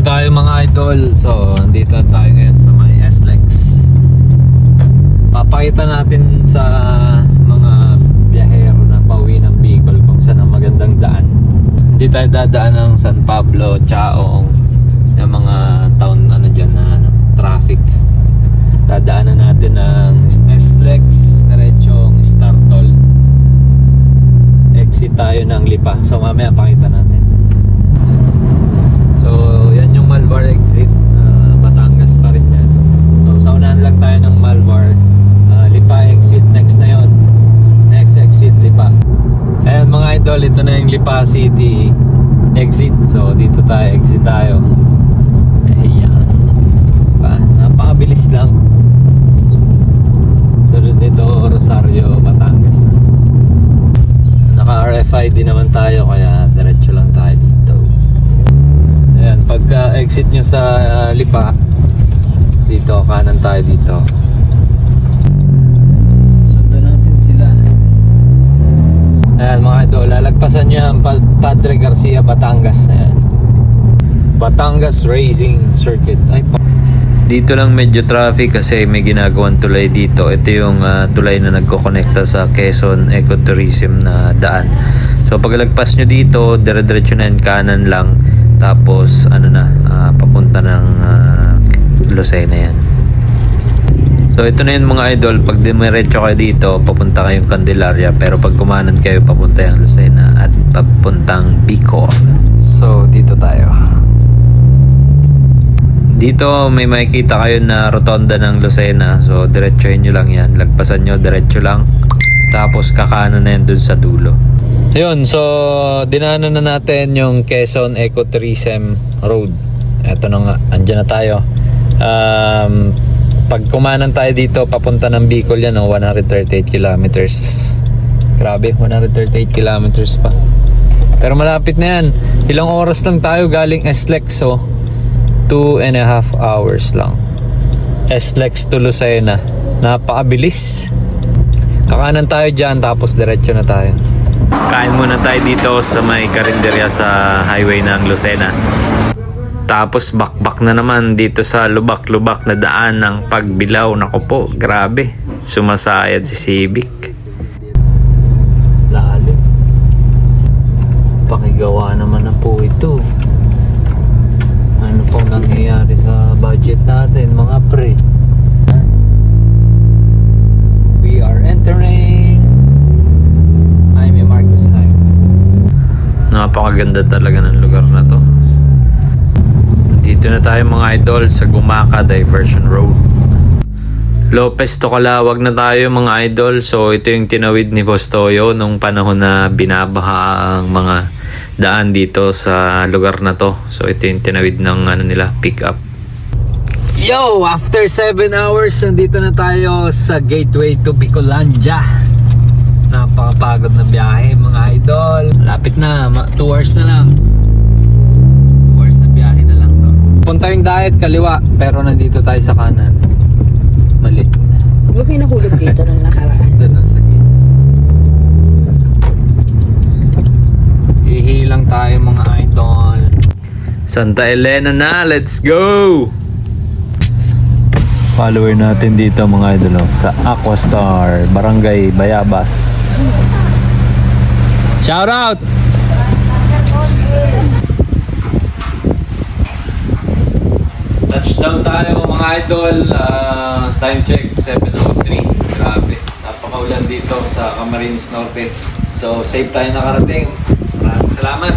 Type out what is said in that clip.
na tayo mga idol. So, andito na tayo ngayon sa may SLEX. Papakita natin sa mga biyahero na pauwi ng Bicol kung saan ang magandang daan. Hindi tayo dadaan ng San Pablo, Chaong, yung mga town dyan na traffic. Dadaanan natin ng SLEX, diretsong Startol. Exit tayo ng Lipa. So mamaya pakita natin. So yan yung Malvar exit. Batangas pa rin yan. So sa unahan lang tayo ng Malvar. Lipa exit next na yon. Next exit Lipa. Ayan mga idol, ito na yung Lipa City exit. So dito tayo, exit tayo. Ayan. Diba? Napakabilis lang. Sunod nito Rosario, Batangas na. Naka-RFID naman tayo kaya diretso lang tayo dito. Ayan, pagka exit nyo sa Lipa, dito kanan tayo dito. Sundan natin sila. Ayan mga idol, lalagpasan nyo ang Padre Garcia, Batangas. Ayan. Batangas Racing Circuit. Ay, dito lang medyo traffic kasi may ginagawang tulay dito. Ito yung tulay na nagko-connecta sa Quezon Ecotourism na daan. So paglagpas nyo dito, dire-diretso na yung kanan lang. Tapos papunta ng Lucena yan. So ito na yun mga idol. Pag dumiretso kayo dito, papunta kayong Candelaria. Pero pag kumanan kayo, papunta yung Lucena at papuntang Bicol. So dito tayo. Dito may makikita kayo na rotonda ng Lucena. So diretsohin nyo lang yan. Lagpasan nyo, diretso lang. Tapos kakanan na yan dun sa dulo. Ayun, so dinaanan na natin yung Quezon Ecotourism Road. Eto na nga, andyan na tayo. Pag kumanan tayo dito, papunta ng Bicol yan, 138 kilometers. Grabe, 138 kilometers pa. Pero malapit na yan. Ilang oras lang tayo galing SLEX, so 2.5 hours lang. SLEX to Lucena. Napakabilis. Kakanan tayo dyan, tapos diretso na tayo. Kain muna tayo dito sa may karinderya sa highway ng Lucena. Tapos bakbak na naman dito sa lubak-lubak na daan ng Pagbilao. Naku po, grabe. Sumasayad si Civic. Lalim. Pakigawa naman na po ito. Ano pong nangyayari sa budget natin mga pre? We are entering Jaime Marcos Highway. Napakaganda talaga ng lugar na to. Dito na tayo mga idol sa Gumaca Diversion Road. Lopez to Calawag na tayo mga idol. So ito yung tinawid ni Boss Toyo nung panahon na binabaha ang mga daan dito sa lugar na to. So ito yung tinawid ng nila, pick up. Yo, after 7 hours nandito na tayo sa gateway to Bicolandia. Napakapagod na biyahe mga idol. Lapit na, 2 hours na lang. 2 hours na biyahe na lang to. Punta yung diet kaliwa, pero nandito tayo sa kanan. Mali. Huwag may nahulog dito nung nakaraan. Doon sa gate. Ihilang tayo mga idol. Santa Elena na, let's go! Follower natin dito mga idol sa Aquastar, Barangay Bayabas. Shout out! Touchdown tayo mga idol. Time check 7:03. Grabe, napakaulan dito sa Camarines Norte. So safe tayo nakarating. Maraming salamat.